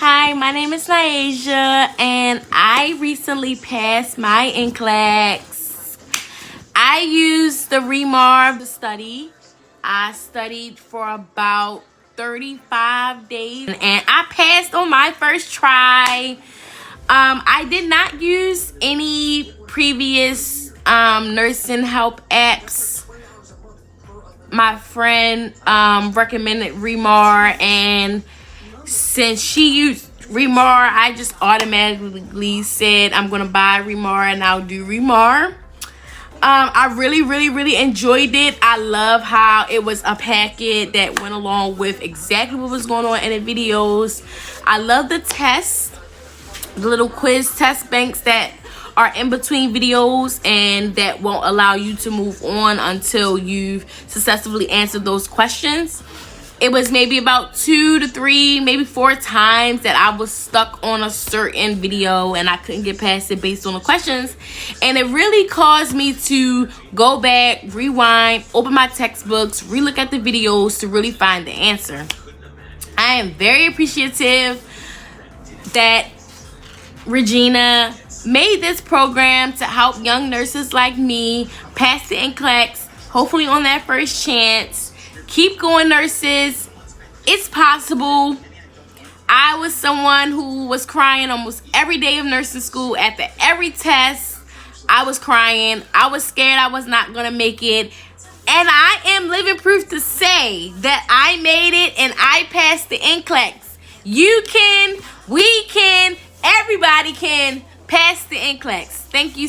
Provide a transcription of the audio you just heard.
Hi, my name is Naisha, and I recently passed my NCLEX. I used the ReMar to study. I studied for about 35 days, and I passed on my first try. I did not use any previous nursing help apps. My friend recommended ReMar, and since she used ReMar, I just automatically said I'm gonna buy ReMar and I'll do ReMar. I really enjoyed it. I love how it was a packet that went along with exactly what was going on in the videos. I love the tests, the little quiz test banks that are in between videos and that won't allow you to move on until you've successfully answered those questions. It was maybe about 2 to 3, maybe 4 times that I was stuck on a certain video and I couldn't get past it based on the questions. And it really caused me to go back, rewind, open my textbooks, relook at the videos to really find the answer. I am very appreciative that Regina made this program to help young nurses like me pass the NCLEX, hopefully on that first chance. Keep going, nurses. It's possible. I was someone who was crying almost every day of nursing school. After every test, I was crying. I was scared I was not going to make it. And I am living proof to say that I made it and I passed the NCLEX. You can, we can, everybody can pass the NCLEX. Thank you.